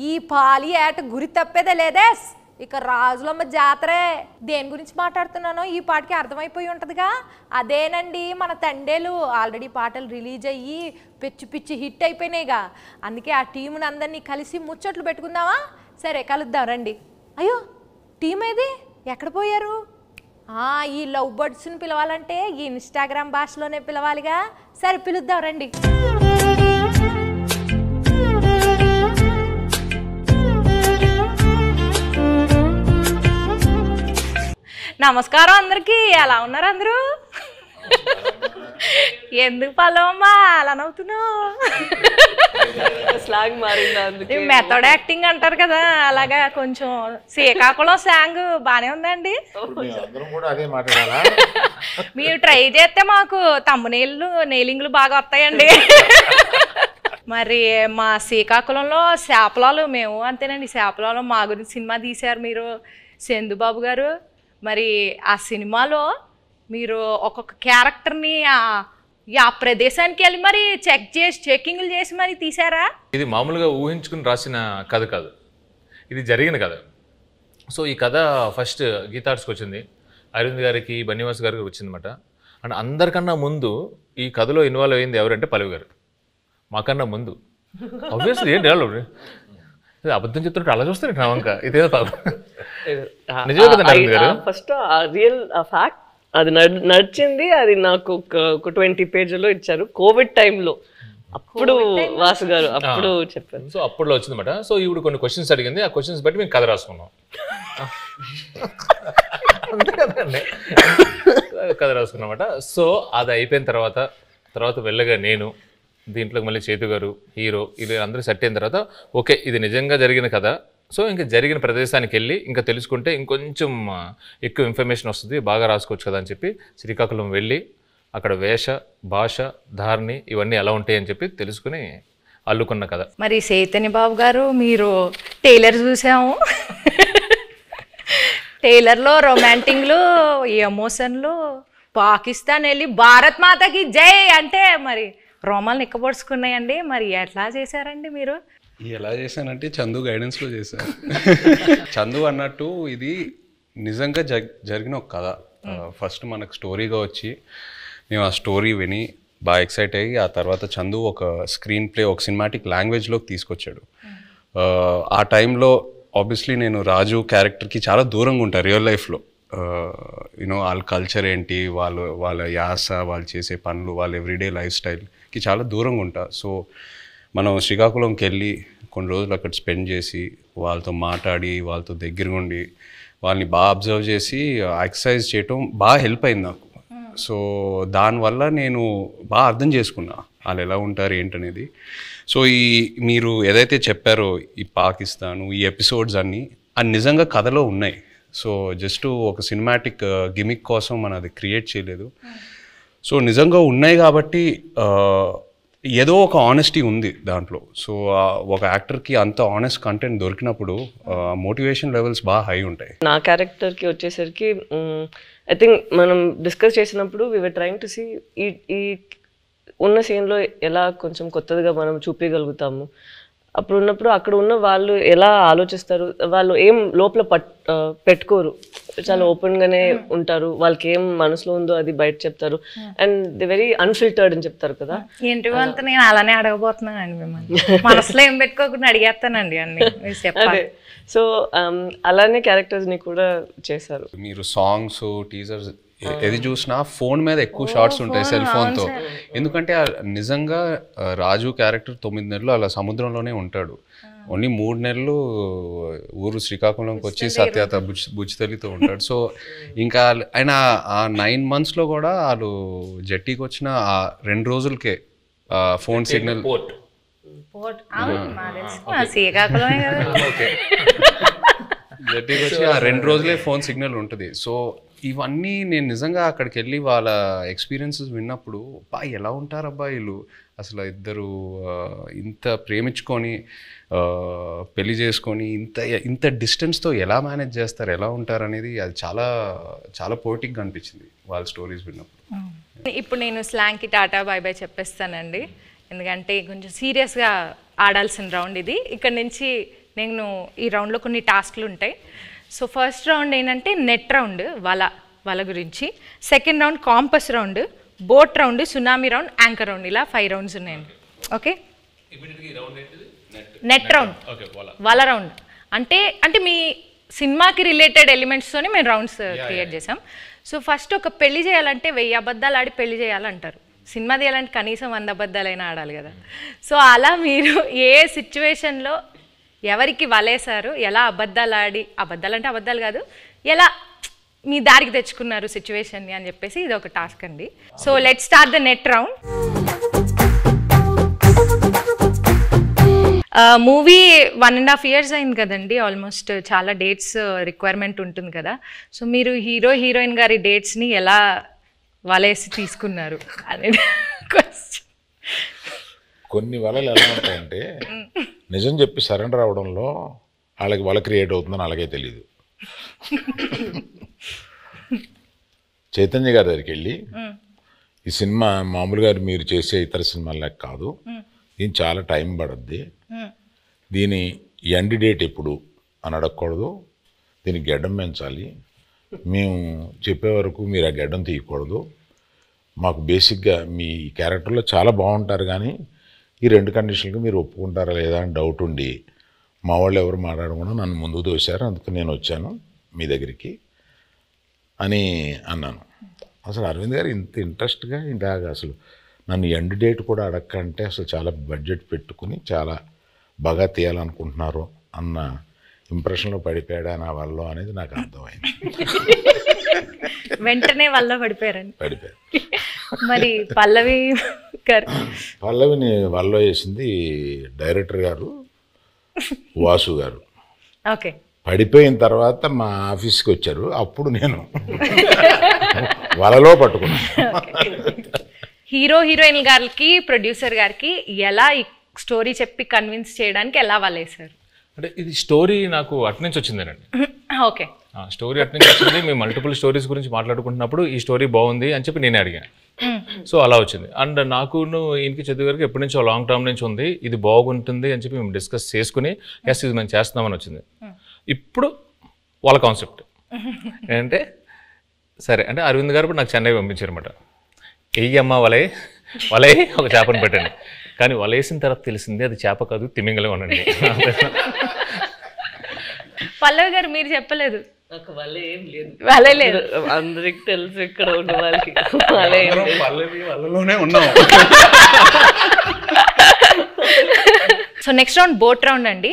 ఈ పాలి ఏట గురి తప్పేదే లేదే. ఇక రాజులమ్మ జాతరే. దేని గురించి మాట్లాడుతున్నానో ఈ పాటకి అర్థమైపోయి ఉంటుందిగా. అదేనండి మన తండేలు. ఆల్రెడీ పాటలు రిలీజ్ అయ్యి పిచ్చి పిచ్చి హిట్ అయిపోయినాయిగా. అందుకే ఆ టీముని అందరినీ కలిసి ముచ్చట్లు పెట్టుకుందామా? సరే కలుద్దాం రండి. అయ్యో టీం ఏది, ఎక్కడ పోయారు? ఈ లవ్ బర్డ్స్ని పిలవాలంటే ఈ ఇన్స్టాగ్రామ్ భాషలోనే పిలవాలిగా. సరే పిలుద్దాం రండి. నమస్కారం అందరికి. ఎలా ఉన్నారు అందరూ? ఎందుకు పల్లవమ్మా అలా నవ్వుతున్నావు? స్లాంగ్ మారిందా? మెథడ్ యాక్టింగ్ అంటారు కదా, అలాగా కొంచెం శ్రీకాకుళం స్లాంగ్ బానే ఉందండి. మీరు ట్రై చేస్తే మాకు తమ్మునీళ్ళు నెయిలింగ్లు బాగా వస్తాయండి. మరి మా శ్రీకాకుళంలో శాపలాలు మేము అంతేనండి. శాపలాలు మా గురించి సినిమా తీశారు మీరు, చందుబాబు గారు. మరి ఆ సినిమాలో మీరు ఒక్కొక్క క్యారెక్టర్ని ఆ ప్రదేశానికి వెళ్ళి మరి చెకింగ్లు చేసి మరి తీసారా? ఇది మామూలుగా ఊహించుకుని రాసిన కథ కాదు, ఇది జరిగిన కథ. సో ఈ కథ ఫస్ట్ గీతార్ట్స్కి వచ్చింది, అరవింద్ గారికి, బన్నివాస్ గారికి వచ్చిందన్నమాట. అండ్ అందరికన్నా ముందు ఈ కథలో ఇన్వాల్వ్ అయింది ఎవరంటే పల్లవి గారు. మాకన్నా ముందు ఆబ్వియస్లీ ఏంటి అబద్ధం చెప్తుంటే అలా చూస్తారు నా వంక. ఇదేదో నిజమే కదండి అరవింద్ గారు. ఫస్ట్ రియల్ ఫ్యాక్ట్ అది నడిచింది. అది నాకు ఒక 20 పేజీలో ఇచ్చారు కోవిడ్ టైంలో. అప్పుడు వాసు గారు అప్పుడు చెప్పారు. సో అప్పుడులో వచ్చిందన్నమాట. సో ఈవిడ కొన్ని క్వశ్చన్స్ అడిగింది, ఆ క్వశ్చన్స్ బట్టి మేము కథ రాసుకున్నాం. అంతే కదండి, కథ రాసుకున్నమాట. సో అది అయిపోయిన తర్వాత వెళ్ళగా నేను దీంట్లో మళ్ళీ చేతు గారు హీరో ఇది అందరూ సెట్ అయిన తర్వాత ఓకే ఇది నిజంగా జరిగిన కథ. సో ఇంకా జరిగిన ప్రదేశానికి వెళ్ళి ఇంకా తెలుసుకుంటే ఇంకొంచెం ఎక్కువ ఇన్ఫర్మేషన్ వస్తుంది, బాగా రాసుకోవచ్చు కదా అని చెప్పి శ్రీకాకుళం వెళ్ళి అక్కడ వేష భాష ధారణి ఇవన్నీ ఎలా ఉంటాయి అని చెప్పి తెలుసుకుని అల్లుకున్న కథ. మరి చైతన్య బాబు గారు మీరు టైలర్ చూసాము. టైలర్లో రొమాంటిక్లు, ఎమోషన్లు, పాకిస్తాన్ వెళ్ళి భారత్ మాతకి జై అంటే మరి రోమాలు నిక్కబడుచుకున్నాయండి. మరి ఎట్లా చేశారండి మీరు? ఎలా చేశానంటే చందు గైడెన్స్లో చేశాను. చందు అన్నట్టు ఇది నిజంగా జరిగిన ఒక కథ. ఫస్ట్ మనకు స్టోరీగా వచ్చి మేము ఆ స్టోరీ విని బాగా ఎక్సైట్ అయ్యి ఆ తర్వాత చందు ఒక స్క్రీన్ ప్లే ఒక సినిమాటిక్ లాంగ్వేజ్లోకి తీసుకొచ్చాడు. ఆ టైంలో ఆబ్వియస్లీ నేను రాజు క్యారెక్టర్కి చాలా దూరంగా ఉంటాను రియల్ లైఫ్లో. యూనో వాళ్ళ కల్చర్ ఏంటి, వాళ్ళ యాస, వాళ్ళు చేసే పనులు, వాళ్ళ ఎవ్రీడే లైఫ్ స్టైల్కి చాలా దూరంగా ఉంటా. సో మనం శ్రీకాకుళంకి వెళ్ళి కొన్ని రోజులు అక్కడ స్పెండ్ చేసి వాళ్ళతో మాట్లాడి వాళ్ళతో దగ్గరగా ఉండి వాళ్ళని బాగా అబ్జర్వ్ చేసి ఎక్సర్సైజ్ చేయటం బాగా హెల్ప్ అయింది నాకు. సో దానివల్ల నేను బాగా అర్థం చేసుకున్నా వాళ్ళు ఎలా ఉంటారు ఏంటనేది. సో మీరు ఏదైతే చెప్పారో ఈ పాకిస్తాను ఈ ఎపిసోడ్స్ అన్నీ అది నిజంగా కథలో ఉన్నాయి. సో జస్ట్ ఒక సినిమాటిక్ గిమిక్ కోసం మనం అది క్రియేట్ చేయలేదు. సో నిజంగా ఉన్నాయి కాబట్టి ఏదో ఒక ఆనెస్టీ ఉంది దాంట్లో. సో ఒక యాక్టర్కి అంత ఆనెస్ట్ కంటెంట్ దొరికినప్పుడు మోటివేషన్ లెవెల్స్ బాగా హై ఉంటాయి. నా క్యారెక్టర్కి వచ్చేసరికి ఐ థింక్ మనం డిస్కస్ చేసినప్పుడు we were trying to see ఈ ఉన్న సీన్లో ఎలా కొంచెం కొత్తగా మనం చూపించగలుగుతాము. అప్పుడు ఉన్నప్పుడు అక్కడ ఉన్న వాళ్ళు ఎలా ఆలోచిస్తారు, వాళ్ళు ఏం లోపల పెట్టుకోరు, చాలా ఓపెన్గానే ఉంటారు. వాళ్ళకి ఏం మనసులో ఉందో అది బయట చెప్తారు. అండ్ ది వెరీ అన్ఫిల్టర్డ్ అని చెప్తారు కదా. ఏంటి అంతా నేను అలానే అడగబోతున్నానండి మిమ్మల్ని. మనసులో ఏం పెట్టుకోకుండా అడిగేస్తానండి అన్ని. అదే సో అలానే క్యారెక్టర్స్ని కూడా చేశారు. మీరు సాంగ్స్ టీజర్స్ ఏది చూసినా ఫోన్ మీద ఎక్కువ షార్ట్స్ ఉంటాయి సెల్ ఫోన్తో. ఎందుకంటే నిజంగా రాజు క్యారెక్టర్ 9 నెలలు అలా సముద్రంలోనే ఉంటాడు. ఓన్లీ 3 నెలలు ఊరు శ్రీకాకుళంకి వచ్చి సత్యత బుజ్జితల్లితో ఉంటాడు. సో ఇంకా ఆయన ఆ 9 monthsలో కూడా వాళ్ళు జట్టీకి వచ్చిన ఆ 2 రోజులకే ఫోన్ సిగ్నల్ జట్టీకి వచ్చి ఆ 2 రోజులే ఫోన్ సిగ్నల్ ఉంటుంది. సో ఇవన్నీ నేను నిజంగా అక్కడికి వెళ్ళి వాళ్ళ ఎక్స్పీరియన్సెస్ విన్నప్పుడు ఎలా ఉంటారబ్బా వీళ్ళు, అసలు ఇద్దరు ఇంత ప్రేమించుకొని పెళ్లి చేసుకొని ఇంత డిస్టెన్స్తో ఎలా మేనేజ్ చేస్తారు, ఎలా ఉంటారు అనేది అది చాలా చాలా పోయిటిక్గా అనిపించింది వాళ్ళ స్టోరీస్ విన్నప్పుడు. ఇప్పుడు నేను స్లాంగ్కి టాటా బాయ్ బాయ్ చెప్పేస్తానండి. ఎందుకంటే కొంచెం సీరియస్గా ఆడాల్సిన రౌండ్ ఇది. ఇక్కడ నుంచి నేను ఈ రౌండ్లో కొన్ని టాస్క్లు ఉంటాయి. సో ఫస్ట్ రౌండ్ ఏంటంటే నెట్ రౌండ్, వల గురించి. Second round campus round, boat round, tsunami round, anchor round, ఇలా 5 రౌండ్స్ ఉన్నాయండి. ఓకే, నెట్ రౌండ్, వల రౌండ్ అంటే మీ సినిమాకి రిలేటెడ్ ఎలిమెంట్స్తోని మేము రౌండ్స్ క్రియేట్ చేసాం. సో ఫస్ట్ ఒక పెళ్లి చేయాలంటే 1000 అబద్ధాలు ఆడి పెళ్లి చేయాలంటారు. సినిమా తీయాలంటే కనీసం 100 అబద్ధాలైనా ఆడాలి కదా. సో అలా మీరు ఏ సిచ్యువేషన్లో ఎవరికి వలేశారు, ఎలా అబద్ధాలు ఆడి, అబద్ధాలు అంటే అబద్ధాలు కాదు, ఎలా మీ దారికి తెచ్చుకున్నారు సిచ్యువేషన్ని అని చెప్పేసి ఇది ఒక టాస్క్ అండి. So let start the net round. Movie 1.5 years అయింది కదండి, ఆల్మోస్ట్ చాలా డేట్స్ రిక్వైర్మెంట్ ఉంటుంది కదా. సో మీరు హీరోయిన్ గారి డేట్స్ని ఎలా వలేసి తీసుకున్నారు అనేది క్వశ్చన్. కొన్ని వలలు ఎలా ఉంటాయంటే నిజం చెప్పి సరెండర్ అవడంలో వాళ్ళకి వల క్రియేట్ అవుతుందని అలాగే తెలియదు. చైతన్య గారి దగ్గరికి వెళ్ళి ఈ సినిమా మామూలుగా మీరు చేసే ఇతర సినిమాలకు కాదు, దీని చాలా టైం పడుద్ది, దీని ఎండ్ డేట్ ఎప్పుడు అని అడగకూడదు, దీనికి గడ్డం పెంచాలి, మేము చెప్పే వరకు మీరు ఆ గడ్డం తీయకూడదు, మాకు బేసిక్గా మీ క్యారెక్టర్లో చాలా బాగుంటారు కానీ ఈ 2 కండిషన్లకు మీరు ఒప్పుకుంటారా లేదా అని డౌట్ ఉండి మా వాళ్ళు ఎవరు మాట్లాడకుండా నన్ను ముందుకు తోశారు, అందుకు నేను వచ్చాను మీ దగ్గరికి అని అన్నాను. అసలు అరవింద్ గారు ఇంత ఇంట్రెస్ట్గా ఇలాగ అసలు నన్ను ఎండ్ డేట్ కూడా అడగకంటే అసలు చాలా బడ్జెట్ పెట్టుకుని చాలా బాగా తీయాలనుకుంటున్నారు అన్న ఇంప్రెషన్లో పడిపోయాడా నా వల్ల అనేది నాకు అర్థమైంది. వెంటనే వల్ల పడిపోయారండి. పడిపోయారు. మరి పల్లవిని వల్ల వేసింది డైరెక్టర్ గారు వాసు గారు. ఓకే, పడిపోయిన తర్వాత మా ఆఫీస్కి వచ్చారు, అప్పుడు నేను వలలో పట్టుకున్నాను. హీరోయిన్ గారికి ప్రొడ్యూసర్ గారికి ఎలా ఈ స్టోరీ చెప్పి కన్విన్స్ చేయడానికి ఎలా వలేసారు? అంటే ఇది స్టోరీ నాకు అటు నుంచి వచ్చిందేనండి. ఓకే, స్టోరీ అటు నుంచి వచ్చింది. మేము మల్టిపుల్ స్టోరీస్ గురించి మాట్లాడుకుంటున్నప్పుడు ఈ స్టోరీ బాగుంది అని చెప్పి నేనే అడిగాను. సో అలా వచ్చింది. అండ్ నాకు ఈయనకి చదువు గారికి ఎప్పటి నుంచో లాంగ్ టర్మ్ నుంచి ఉంది, ఇది బాగుంటుంది అని చెప్పి మేము డిస్కస్ చేసుకుని ఎస్ ఇది మేము చేస్తున్నామని వచ్చింది. ఇప్పుడు వాళ్ళ కాన్సెప్ట్ ఏంటంటే సరే అంటే అరవింద్ గారు నాకు చెన్నై పంపించారన్నమాట. వెయ్యమ్మ వలే ఒక చేపను పెట్టండి, కానీ వలేసిన తర్వాత తెలిసింది అది చేప కాదు తిమింగలం అనండి. పల్లవి గారు మీరు చెప్పలేదు. నాకు వలే ఏం లేదు, వలే లేదు, అందరికి తెలుసు ఇక్కడ ఉన్న వాళ్ళకి వలే ఏం లేదు. వాళ్ళలోనే ఉన్నాం. So next round boat round అండి.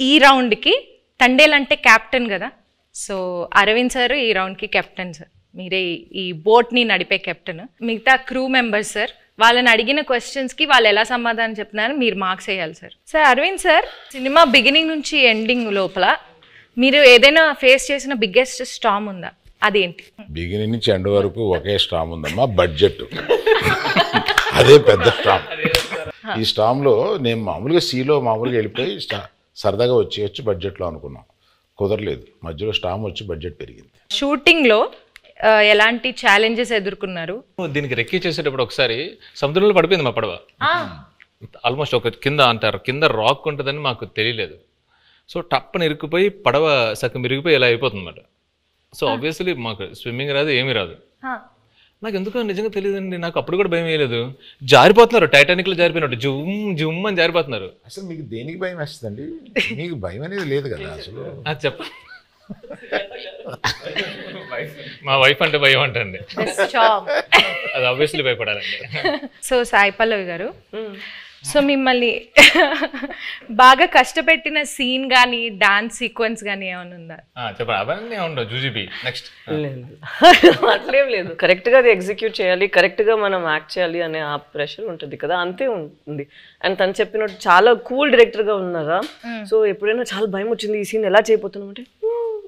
ఈ రౌండ్కి తండేల్ అంటే క్యాప్టెన్ కదా, సో అరవింద్ సార్ ఈ రౌండ్కి కెప్టెన్ సార్, మీరే ఈ బోట్ని నడిపే కెప్టెన్. మిగతా క్రూ మెంబర్స్ సార్, వాళ్ళని అడిగిన క్వశ్చన్స్కి వాళ్ళు ఎలా సమాధానం చెప్తున్నారో మీరు మార్క్స్ వేయాలి sir. Sir Arvind sir, cinema beginning నుంచి ఎండింగ్ లోపల మీరు ఏదైనా ఫేస్ చేసిన బిగ్గెస్ట్ స్టామ్ ఉందా, అదేంటి? బిగినింగ్ నుంచి ఎండ్ వరకు ఒకే స్టామ్ ఉందమ్మా, బడ్జెట్. అదే పెద్ద స్టామ్. ఈ స్టామ్లో నేను మామూలుగా మామూలుగా వెళ్ళిపోయి సరదాగా వచ్చి బడ్జెట్లో అనుకున్నాం, కుదరలేదు. మధ్యలో స్టామ్ వచ్చి బడ్జెట్ పెరిగింది. షూటింగ్లో ఎలాంటి ఛాలెంజెస్ ఎదుర్కొన్నారు? దీనికి రెక్కి చేసేటప్పుడు ఒకసారి సముద్రంలో పడిపోయింది మా పడవ. ఆల్మోస్ట్ ఒక కింద అంటారు, కింద రాక్ ఉంటుందని మాకు తెలియలేదు. సో టప్పని ఇరుక్కుపోయి పడవ సగం ఇరిగిపోయి ఇలా అయిపోతుంది అన్నమాట. సో ఆబ్వియస్లీ మాకు స్విమ్మింగ్ రాదు, ఏమీ రాదు. నాకు ఎందుకో నిజంగా తెలియదండి, నాకు అప్పుడు కూడా భయం వేయలేదు. జారిపోతున్నారు, టైటానిక్లో జారిపోయినట్టు జుమ్ అని జారిపోతున్నారు. అసలు మీకు దేనికి భయం వేస్తుందండి? మీకు భయం అనేది లేదు కదా అసలు. అది చెప్ప మా వైఫ్ అంటే భయం అంటండి, అది ఆబ్వియస్లీ భయపడాలండి. సో సాయి పల్లవి గారు, సో మిమ్మల్ని బాగా కష్టపెట్టిన సీన్ కానీ డాన్స్ సీక్వెన్స్ కానీ ఏమైనా ఉందా? చెప్పండి. అవన్నీ ఉండవు. జూజీబీ నెక్స్ట్ అట్లేం లేదు, కరెక్ట్గా అది ఎగ్జిక్యూట్ చేయాలి, కరెక్ట్గా మనం యాక్ట్ చేయాలి అనే ఆ ప్రెషర్ ఉంటుంది కదా, అంతే ఉంటుంది. అండ్ తను చెప్పినట్టు చాలా కూల్ డైరెక్టర్గా ఉన్నారా. సో ఎప్పుడైనా చాలా భయం వచ్చింది ఈ సీన్ ఎలా చేయబోతున్నాం అంటే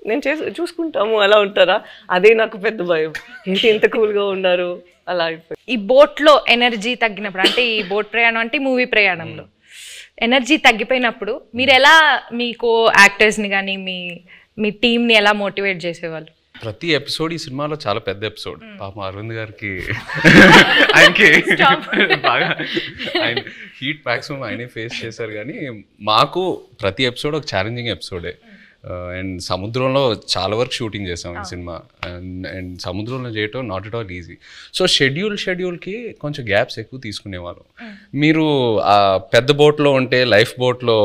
నేను చూసుకుంటాము అలా ఉంటారా, అదే నాకు పెద్ద భయం. ఏంటి ఇంత కూల్గా ఉన్నారు అలా అయిపోయి. ఈ బోట్లో ఎనర్జీ తగ్గినప్పుడు, అంటే ఈ బోట్ ప్రయాణం అంటే మూవీ ప్రయాణంలో ఎనర్జీ తగ్గిపోయినప్పుడు మీరు ఎలా మీ కో యాక్టర్స్ని కానీ మీ టీంని ఎలా మోటివేట్ చేసేవాళ్ళు? ప్రతి ఎపిసోడ్ ఈ సినిమాలో చాలా పెద్ద ఎపిసోడ్. పాపం అరవింద్ గారికి ఆయనకి బాగా ఆయన హీట్ మ్యాక్సిమం ఆయనే ఫేస్ చేశారు. కానీ మాకు ప్రతి ఎపిసోడ్ ఒక ఛాలెంజింగ్ ఎపిసోడే. అండ్ సముద్రంలో చాలా వరకు షూటింగ్ చేసాం ఈ సినిమా. అండ్ సముద్రంలో చేయటం not at all easy. So షెడ్యూల్కి కొంచెం గ్యాప్స్ ఎక్కువ తీసుకునేవాళ్ళం. మీరు ఆ పెద్ద బోట్లో ఉంటే లైఫ్ బోట్లో,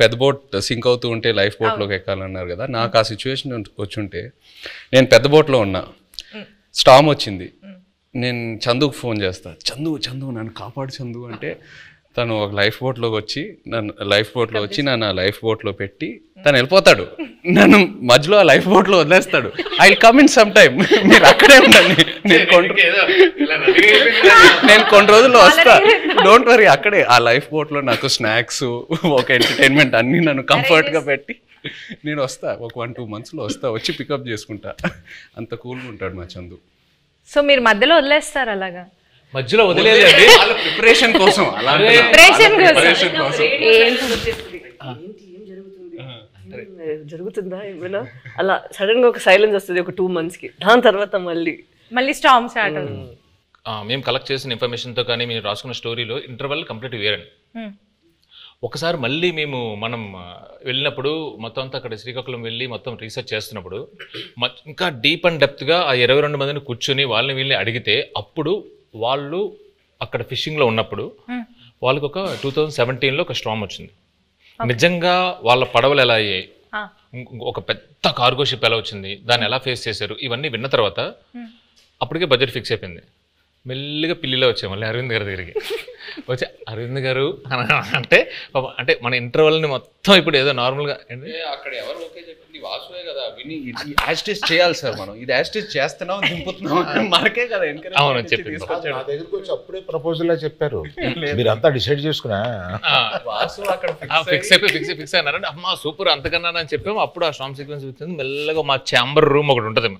పెద్ద బోట్ సింక్ అవుతూ ఉంటే లైఫ్ బోట్లోకి ఎక్కాలన్నారు కదా, నాకు ఆ సిచ్యువేషన్ వచ్చుంటే నేను పెద్ద బోట్లో ఉన్నా, స్టామ్ వచ్చింది, నేను చందుకు ఫోన్ చేస్తా, చందు నన్ను కాపాడు చందు అంటే తను ఒక లైఫ్ బోట్లోకి వచ్చి నన్ను లైఫ్ బోట్లో పెట్టి తను వెళ్ళిపోతాడు. నన్ను మధ్యలో ఆ లైఫ్ బోట్లో వదిలేస్తాడు. I will come in some time, మీరు అక్కడే ఉండండి, నేను కొన్ని రోజుల్లో వస్తా, డోంట్ వరీ. అక్కడే ఆ లైఫ్ బోట్లో నాకు స్నాక్స్, ఒక ఎంటర్టైన్మెంట్ అన్నీ నన్ను కంఫర్ట్గా పెట్టి నేను వస్తా. ఒక 1-2 monthsలో వస్తా, వచ్చి పికప్ చేసుకుంటా. అంత కూల్గా ఉంటాడు మా చందు. సో మీరు మధ్యలో వదిలేస్తారు అలాగా? మధ్యలో వదిలేదండి, ప్రిపరేషన్ కోసం. జరుగుతుందా ఏమైనా అలా సడన్ గా ఒక సైలెన్స్ వస్తుంది ఒక 2 monthsకి. దాని తర్వాత మళ్ళీ స్టార్మ్ స్టార్ట్ అవుతుంది. మేము కలెక్ట్ చేసిన ఇన్ఫర్మేషన్తో కానీ మీరు రాసుకున్న స్టోరీలో ఇంటర్వెల్ కంప్లీట్ వేరండి. ఒకసారి మళ్ళీ మనం వెళ్ళినప్పుడు మొత్తం అంతా అక్కడ శ్రీకాకుళం వెళ్ళి మొత్తం రీసెర్చ్ చేస్తున్నప్పుడు ఇంకా డీప్ అండ్ డెప్త్గా ఆ 22 మందిని కూర్చొని వాళ్ళని వీళ్ళని అడిగితే అప్పుడు వాళ్ళు అక్కడ ఫిషింగ్లో ఉన్నప్పుడు వాళ్ళకి ఒక 2017లో ఒక స్టార్మ్ వచ్చింది. నిజంగా వాళ్ళ పడవలు ఎలా అయ్యాయి, ఒక పెద్ద కార్గో షిప్ ఎలా వచ్చింది, దాన్ని ఎలా ఫేస్ చేశారు, ఇవన్నీ విన్న తర్వాత అప్పటికే బడ్జెట్ ఫిక్స్ అయిపోయింది. మెల్లిగా పిల్లిలో వచ్చాయి మళ్ళీ అరవింద్ గారి దగ్గరికి వచ్చి, అరవింద్ గారు అంటే మన ఇంటర్వెల్ని మొత్తం ఇప్పుడు ఏదో నార్మల్గా అక్కడ ఎవరు ఓకే చెప్పింది వాసువే కదా, విని యాస్టేజ్ చేయాలి సార్, మనం ఇది యాస్టేజ్ చేస్తున్నాం దింపుతున్నాం మనకే కదా. అవును చెప్పింది. నా దగ్గరికి వచ్చి అప్పుడే ప్రపోజల్ చెప్పారు, మీరంతా డిసైడ్ చేసుకున్నా వాసు అక్కడ ఫిక్స్ అయినారంటే అమ్మా సూపర్ అంతకన్నా అని చెప్పాము. అప్పుడు ఆ స్టార్మ్ సీక్వెన్స్ వచ్చింది. మెల్లగా మా ఛాంబర్ రూమ్ ఒకటి ఉంటుంది,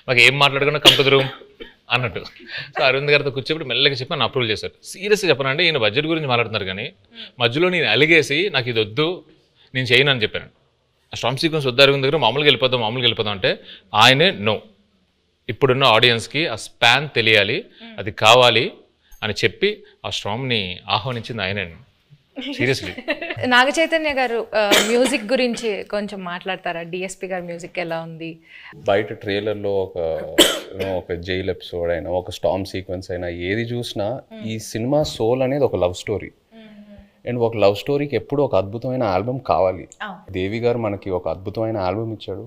మాకు ఏం మాట్లాడుకున్నా కంపెనీ రూమ్ అన్నట్టు. సో అరవింద్ గారితో కూర్చోబెట్టి మెల్లగా చెప్పి నన్ను అప్రూవల్ చేశారు. సీరియస్గా చెప్పనంటే ఈయన బడ్జెట్ గురించి మాట్లాడుతున్నారు కానీ మధ్యలో నేను అలిగేసి నాకు ఇది వద్దు నేను చేయను అని చెప్పాను. ఆ స్టార్మ్ సీక్వెన్స్ వద్దు అరవింద్ దగ్గర మామూలుగా వెళ్ళిపోతాం అంటే ఆయనే నో, ఇప్పుడున్న ఆడియన్స్కి ఆ స్పాన్ తెలియాలి, అది కావాలి అని చెప్పి ఆ స్టార్మ్ని ఆహ్వానించింది ఆయనే. సీరియస్లీ. నాగ చైతన్య గారు మ్యూజిక్ గురించి కొంచెం మాట్లాడతారా? డిఎస్పి గారి మ్యూజిక్ ఎలా ఉంది? బయట ట్రైలర్లో ఒక జైల్ ఎపిసోడ్ అయినా, ఒక స్టార్మ్ సీక్వెన్స్ అయినా, ఏది చూసినా ఈ సినిమా సోల్ అనేది ఒక లవ్ స్టోరీ. అండ్ ఒక లవ్ స్టోరీకి ఎప్పుడు ఒక అద్భుతమైన ఆల్బమ్ కావాలి. దేవి గారు మనకి ఒక అద్భుతమైన ఆల్బమ్ ఇచ్చాడు.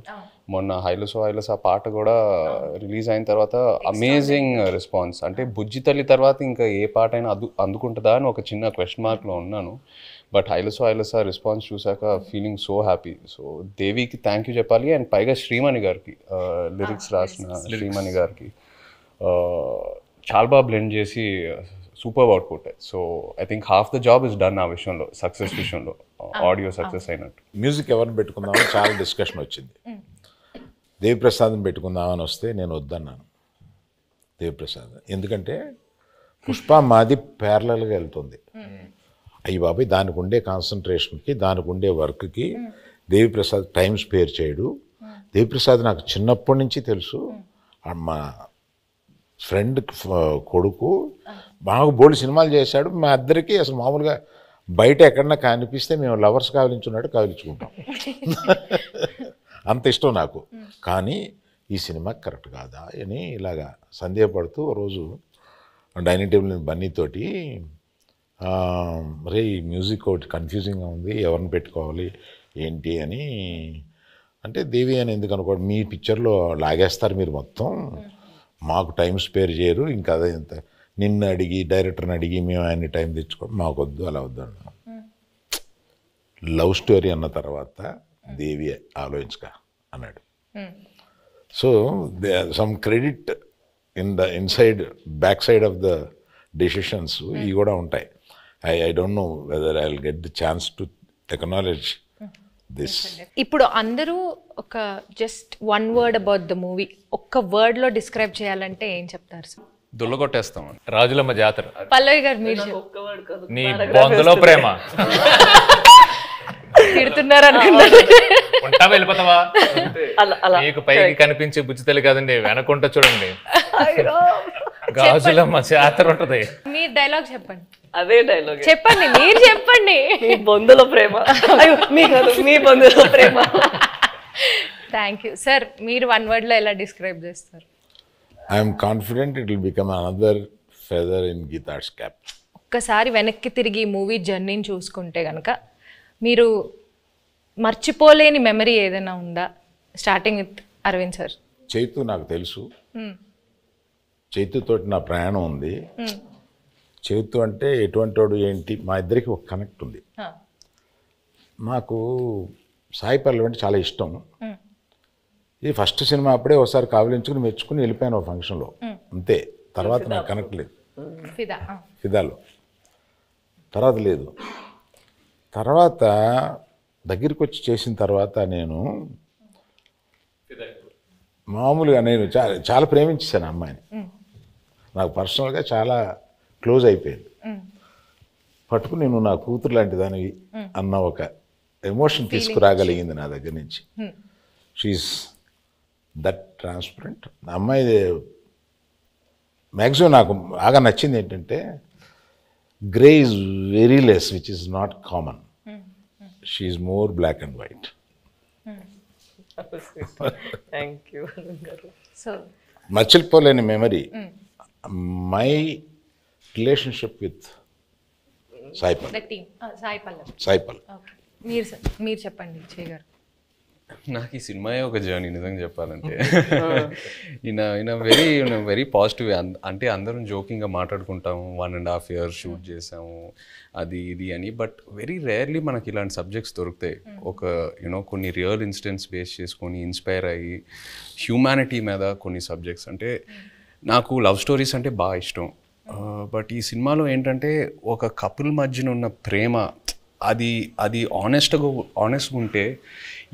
మొన్న హైలసో పాట కూడా రిలీజ్ అయిన తర్వాత అమేజింగ్ రెస్పాన్స్. అంటే బుజ్జి తల్లి తర్వాత ఇంకా ఏ పాట అయినా అందుకుంటుందా అని ఒక చిన్న క్వశ్చన్ మార్క్లో ఉన్నాను. బట్ హైలసో రెస్పాన్స్ చూసాక ఫీలింగ్ సో హ్యాపీ. సో దేవికి థ్యాంక్ యూ చెప్పాలి. అండ్ పైగా శ్రీమణి గారికి, లిరిక్స్ రాసిన శ్రీమణి గారికి చాలా బాగా బ్లెండ్ చేసి super output. So I think half the job is done ఆ విషయంలో, సక్సెస్ విషయంలో, ఆడియో సక్సెస్ అయినట్టు. మ్యూజిక్ ఎవరిని పెట్టుకుందామని చాలా డిస్కషన్ వచ్చింది. దేవిప్రసాద్ని పెట్టుకుందామని వస్తే నేను వద్దన్నాను దేవిప్రసాద్. ఎందుకంటే పుష్ప మాది ప్యారలల్గా వెళ్తుంది. అయ్యి బాబాయ్ దానికి ఉండే కాన్సన్ట్రేషన్కి, దానికి ఉండే వర్క్కి దేవిప్రసాద్ టైం స్పేర్ చేయడు. దేవిప్రసాద్ నాకు చిన్నప్పటి నుంచి తెలుసు. మా ఫ్రెండ్ కొడుకు మాకు బోల్డ్ సినిమాలు చేశాడు. మా ఇద్దరికి అసలు మామూలుగా బయట ఎక్కడన్నా కనిపిస్తే మేము లవర్స్ కావలించున్నట్టు కావలించుకుంటాం. అంత ఇష్టం నాకు. కానీ ఈ సినిమా కరెక్ట్ కాదా అని ఇలాగా సందేహపడుతూ రోజు డైనింగ్ టేబుల్ బన్నీతోటి రే ఈ మ్యూజిక్ ఒకటి కన్ఫ్యూజింగ్గా ఉంది, ఎవరిని పెట్టుకోవాలి ఏంటి అని అంటే, దేవి అని ఎందుకు అనుకోండి, మీ పిక్చర్లో లాగేస్తారు మీరు మొత్తం, మాకు టైం స్పేర్ చేయరు, ఇంకా అదే ఇంత నిన్ను అడిగి డైరెక్టర్ని అడిగి మేము ఆయన్ని టైం తెచ్చుకోండి, మాకు వద్దు, అలా వద్దు అన్నాం. లవ్ స్టోరీ అన్న తర్వాత దేవి ఆలోచించక అన్నాడు. So some credit inside back side of the decisions ఇవి కూడా ఉంటాయి. I don't know whether I will get the chance to acknowledge this. ఇప్పుడు అందరూ ఒక just 1 word about the movie, ఒక్క వర్డ్ లో డిస్క్రైబ్ చేయాలంటే ఏం చెప్తారు సార్? దుల్లగొట్టేస్తాం. రాజులమ్మ జాతర. పల్లవి గారు మీరు నీ బొందలో ప్రేమ. తిడుతున్నారు అనుకున్నాను. ఉంటావా వెళ్ళిపోతావా? అలా అలా మీకు పైకి కనిపించే బుజ్జితల్లి కాదండి, వెనకుంట చూడండి గాజులమ్మ జాతర ఉంటది. మీరు డైలాగ్ చెప్పండి. అదే డైలాగ్ చెప్పండి, మీరు చెప్పండి. మీ బొందుల ప్రేమ. అయ్యో, మీ కాదు, మీ బొందుల ప్రేమ. Thank you sir. మీరు 1 word లో ఎలా డిస్క్రైబ్ చేస్తారు? I'm confident it will become another feather in Geetha Arts cap. ఒక్కసారి వెనక్కి తిరిగి మూవీ జర్నీని చూసుకుంటే కనుక మీరు మర్చిపోలేని మెమరీ ఏదైనా ఉందా? Starting with Arvind sir. Chaitu నాకు తెలుసు, చైతుతోటి నా ప్రయాణం ఉంది. చైతు అంటే ఎటువంటి వాడు ఏంటి, మా ఇద్దరికి ఒక కనెక్ట్ ఉంది. మాకు సాయి పల్లవి అంటే చాలా ఇష్టం. ఇది ఫస్ట్ సినిమా అప్పుడే ఒకసారి కావలించుకుని మెచ్చుకుని వెళ్ళిపోయాను ఒక ఫంక్షన్లో, అంతే. తర్వాత నాకు కనెక్ట్ లేదు. ఫిదాలో తర్వాత లేదు. తర్వాత దగ్గరికి వచ్చి చేసిన తర్వాత నేను మామూలుగా నేను చాలా ప్రేమించేశాను అమ్మాయిని. నాకు పర్సనల్గా చాలా క్లోజ్ అయిపోయింది. పట్టుకుని నేను నా కూతురు లాంటి దానివి అన్న ఒక ఎమోషన్ తీసుకురాగలిగింది నా దగ్గర నుంచి. She is that transparent. నా అమ్మాయి మ్యాక్సిమం నాకు బాగా నచ్చింది ఏంటంటే grey is very less, which is not common. She is more black and white. Thank you. So మర్చిపోలేని memory my relationship with Sai Pallavi. Sai Pallavi. మీరు చెప్పండి చేయగారు. నాకు ఈ సినిమాయే ఒక జర్నీ నిజంగా చెప్పాలంటే. ఈయన వెరీ పాజిటివ్. అంటే అందరం జోకింగ్గా మాట్లాడుకుంటాము, 1.5 years షూట్ చేసాము అది ఇది అని. బట్ వెరీ రేర్లీ మనకి ఇలాంటి సబ్జెక్ట్స్ దొరుకుతాయి. ఒక కొన్ని రియల్ ఇన్సిడెంట్స్ బేస్ చేసుకొని ఇన్స్పైర్ అయ్యి హ్యూమానిటీ మీద కొన్ని సబ్జెక్ట్స్. అంటే నాకు లవ్ స్టోరీస్ అంటే బాగా ఇష్టం. బట్ ఈ సినిమాలో ఏంటంటే ఒక కపుల్ మధ్యన ఉన్న ప్రేమ అది ఆనెస్ట్గా ఉంటే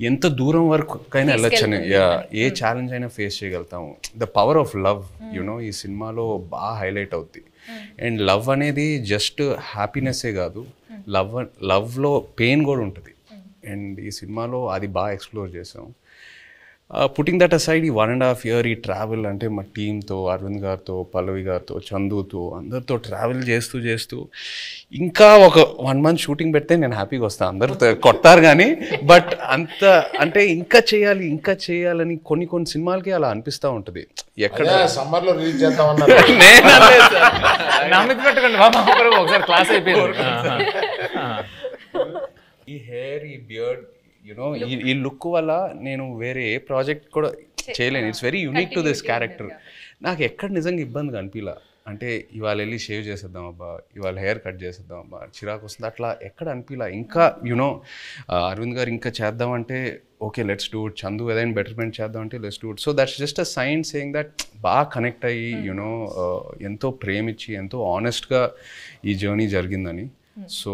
ఎంత దూరం వరకైనా వెళ్ళొచ్చని, ఏ ఛాలెంజ్ అయినా ఫేస్ చేయగలుగుతాము. ద పవర్ ఆఫ్ లవ్ ఈ సినిమాలో బాగా హైలైట్ అవుద్ది. అండ్ లవ్ అనేది జస్ట్ హ్యాపీనెస్సే కాదు, లవ్లో పెయిన్ కూడా ఉంటుంది. అండ్ ఈ సినిమాలో అది బాగా ఎక్స్ప్లోర్ చేసాం. పుట్టింగ్ దట్ అసైడ్, ఈ 1.5 year ఈ ట్రావెల్ అంటే మా టీంతో, అరవింద్ గారితో, పల్లవి గారితో, చందుతో, అందరితో ట్రావెల్ చేస్తూ ఇంకా ఒక 1 month షూటింగ్ పెడితే నేను హ్యాపీగా వస్తాను. అందరూ కొడతారు కానీ, బట్ అంత అంటే ఇంకా చేయాలని కొన్ని సినిమాలకి అలా అనిపిస్తూ ఉంటుంది. ఎక్కడ సమ్మర్లో రిలీజ్ చేద్దామన్నారు. ఒకసారి క్లాస్ అయిపోయింది. ఈ హెయిర్, ఈ బియర్డ్, ఈ లుక్ వల్ల నేను వేరే ఏ ప్రాజెక్ట్ కూడా చేయలేను. It's very unique to this character. నాకు ఎక్కడ నిజంగా ఇబ్బందిగా అనిపించలా. అంటే ఇవాళ వెళ్ళి షేవ్ చేసేద్దాం అబ్బా, ఇవాళ హెయిర్ కట్ చేసేద్దాం అబ్బా, చిరాకు వస్తుంది, అట్లా ఎక్కడ అనిపించలా. ఇంకా అరవింద్ గారు ఇంకా చేద్దామంటే okay let's do it, Chandu ఏదైనా బెటర్మెంట్ చేద్దామంటే let's do it. So that's just a sign saying that బాగా కనెక్ట్ అయ్యి ఎంతో ప్రేమించి ఎంతో ఆనెస్ట్గా ఈ జర్నీ జరిగిందని. So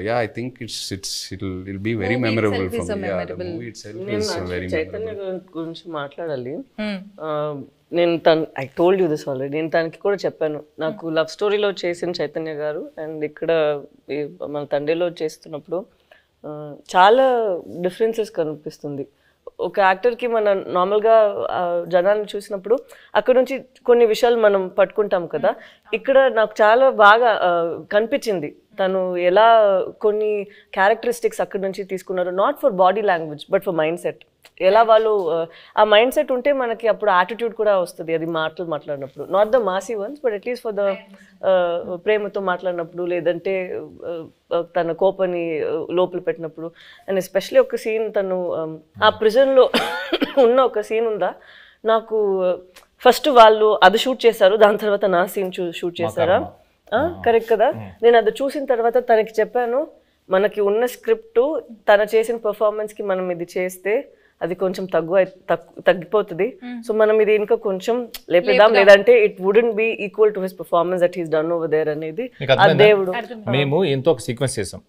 yeah, I think it'll be very memorable for me. Yeah, the movie itself is very Chaitanya గురించి మాట్లాడాలి. నేను I told you this already. నేను తనకి కూడా చెప్పాను, నాకు లవ్ స్టోరీలో చేసిన చైతన్య గారు అండ్ ఇక్కడ మన తండ్రిలో చేస్తున్నప్పుడు చాలా డిఫరెన్సెస్ కనిపిస్తుంది. ఒక యాక్టర్కి మన నార్మల్గా జనాన్ని చూసినప్పుడు అక్కడ నుంచి కొన్ని విషయాలు మనం పట్టుకుంటాం కదా, ఇక్కడ నాకు చాలా బాగా కనిపించింది తను ఎలా కొన్ని క్యారెక్టరిస్టిక్స్ అక్కడి నుంచి తీసుకున్నారు. Not for body language but for mind set. ఎలా వాళ్ళు ఆ మైండ్ సెట్ ఉంటే మనకి అప్పుడు యాటిట్యూడ్ కూడా వస్తుంది. అది మాట్లాడినప్పుడు not the Masih once but at least for the ప్రేమతో మాట్లాడినప్పుడు, లేదంటే తన కోపని లోపల పెట్టినప్పుడు. అండ్ ఎస్పెషలీ ఒక సీన్ తను ఆ ప్రిజన్లో ఉన్న ఒక సీన్ ఉందా, నాకు ఫస్ట్ వాళ్ళు అది షూట్ చేశారు, దాని తర్వాత నా సీన్ షూట్ చేశారా, కరెక్ట్ కదా. నేను అది చూసిన తర్వాత తనకి చెప్పాను, మనకి ఉన్న స్క్రిప్ట్ తన చేసిన పర్ఫార్మెన్స్కి మనం ఇది చేస్తే అది కొంచెం తగ్గిపోతుంది. సో మనం ఇది ఇంకా కొంచెం లేపేద్దాం, లేదంటే it wouldn't be equal to his performance that he's done over there అనేది ఆ దేవుడు. మేము ఎంతో ఒక సీక్వెన్స్ చేసాం.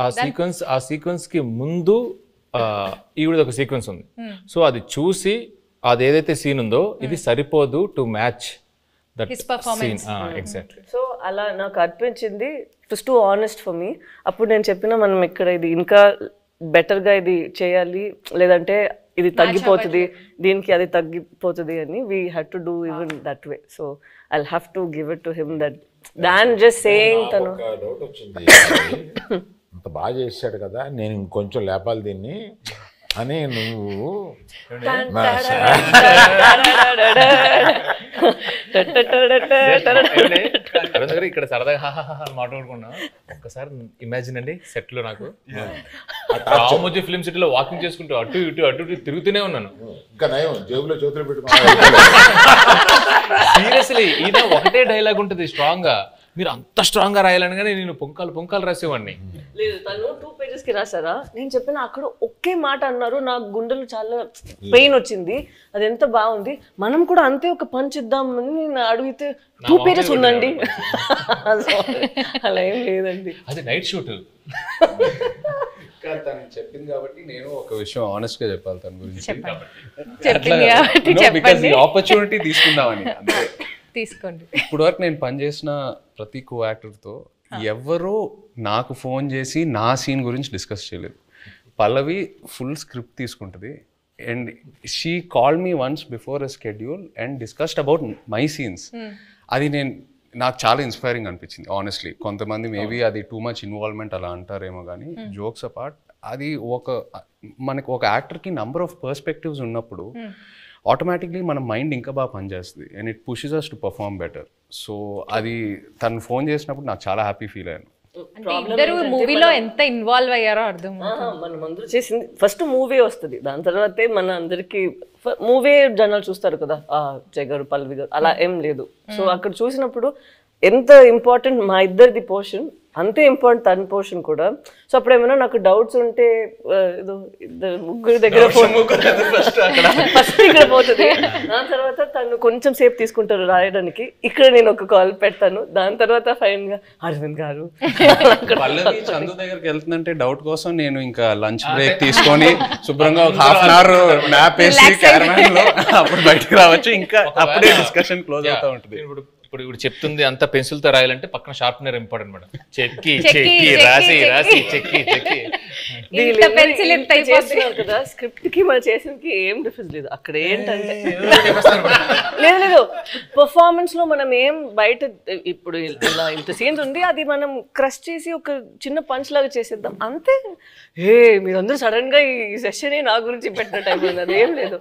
ఆ సీక్వెన్స్ కి ముందు ఈవిడ ఒక సీక్వెన్స్ ఉంది. సో అది చూసి అది ఏదైతే సీన్ ఉందో ఇది సరిపోదు to match that His performance. Scene exactly. So అలా నాకు అనిపించింది it was too honest for me. అప్పుడు నేను చెప్పిన మనం ఇక్కడ ఇది ఇంకా బెటర్గా ఇది చేయాలి, లేదంటే ఇది తగ్గిపోతుంది, దీనికి అది తగ్గిపోతుంది అని we had to do even that way. So I have to give it to him that than just saying తను డౌట్ వచ్చింది, అంత బాగా చేశాడు కదా, నేను ఇంకొంచెం లేపాలి దీన్ని అని నువ్వు ఇక్కడ సరదాగా మాట్లాడుకున్నా. ఒక్కసారి ఇమాజిన్ అండి, సెట్ లో నాకు రామోజీ ఫిల్మ్ సిటీలో వాకింగ్ చేసుకుంటూ అటు ఇటు తిరుగుతూనే ఉన్నాను. ఇంకా నయం జేబులో చేతులు పెట్టుకున్నా. సీరియస్లీ ఈయన ఒకటే డైలాగ్ ఉంటుంది స్ట్రాంగ్ గా, మీరు అంత స్ట్రాంగ్ గా రాయాలనగానే నేను పొంకాలు రాసేవాడిని. లేదు, తను 2 pages కి రాసారా, నేను చెప్పిన అక్కడ ఒకే మాట అన్నారు, నాకు గుండెలు చాలా పెయిన్ వచ్చింది, అది ఎంత బాగుంది, మనం కూడా అంతే ఒక పంచ్ ఇద్దామని నేను అడిగితే 2 pages ఉందండి. అలా ఏం లేదండి, అది నైట్ షూట్. తను చెప్పింది కాబట్టి నేను ఒక విషయం ఆనెస్ట్ గా చెప్పాలి తన గురించి. చెప్పండి. ఆపర్చునిటీ తీసుకుందామని అంతే. తీసుకోండి. ఇప్పుడు వరకు నేను పనిచేసిన ప్రతి కో యాక్టర్తో ఎవరో నాకు ఫోన్ చేసి నా సీన్ గురించి డిస్కస్ చేయలేదు. పల్లవి ఫుల్ స్క్రిప్ట్ తీసుకుంటుంది and she call me once before a schedule and discussed about my scenes. అది నాకు చాలా ఇన్స్పైరింగ్ అనిపించింది ఆనెస్ట్లీ. కొంతమంది మేబీ అది టూ మచ్ ఇన్వాల్వ్మెంట్ అలా అంటారేమో కానీ జోక్స్ అపార్ట్ అది మనకు ఒక యాక్టర్కి నంబర్ ఆఫ్ పర్స్పెక్టివ్స్ ఉన్నప్పుడు ఆటోమేటిక్లీ మన మైండ్ ఇంకా బాగా పనిచేస్తుంది and it pushes us to perform better. So అది తను ఫోన్ చేసినప్పుడు నాకు చాలా హ్యాపీ ఫీల్ అయ్యాను. ఇద్దరు మూవీలో ఎంత ఇన్వాల్వ్ అయ్యారో అర్థం. మనం అందరూ చేసింది ఫస్ట్ మూవీ వస్తుంది, దాని తర్వాతే మన అందరికి మూవీ జనాలు చూస్తారు కదా, జయ గారు పల్లవి గారు అలా ఏం లేదు. సో అక్కడ చూసినప్పుడు ఎంత ఇంపార్టెంట్ మా ఇద్దరిది పోర్షన్, అంతే ఇంపార్టెంట్ తన పోర్షన్ కూడా. సో అప్పుడు ఏమైనా నాకు డౌట్స్ ఉంటే ఏదో ముగ్గురు దగ్గర ఫస్ట్ ఇక్కడ పోతుంది, దాని తర్వాత తను కొంచెం సేపు తీసుకుంటారు రాయడానికి, ఇక్కడ నేను ఒక కాల్ పెడతాను, దాని తర్వాత ఫైన్ గా అరవింద్ గారు. పల్లవి చందు దగ్గరికి వెళ్తుందంటే డౌట్ కోసం నేను ఇంకా లంచ్ బ్రేక్ తీసుకొని శుభ్రంగా ఒక ½ hour న్యాప్ వేసి క్యారవాన్ లో అప్పుడు బయటకు రావచ్చు, ఇంకా అప్పుడే డిస్కషన్ క్లోజ్ అవుతా ఉంటుంది. ఇప్పుడు చెప్తుంది అంత పెన్సిల్ తో రాయాలంటే పక్కన షార్ప్నర్ ఇంపార్టెంట్ మేడం. చెక్కి రాసి చెక్కి కదా, స్క్రిప్ట్ కి మనం చేసేకి ఏం డిఫరెన్స్ లేదు. అక్కడ ఏంటంటే లేదు పర్ఫార్మెన్స్ లో మనం ఏం బయట ఇప్పుడు ఇలా ఇంత సీన్స్ ఉంది, అది మనం క్రష్ చేసి ఒక చిన్న పంచ్ లాగా చేసేద్దాం అంతే. మీరందరూ సడన్ గా ఈ సెషన్ నా గురించి పెట్టిన టైం ఉంది, అదేం లేదు,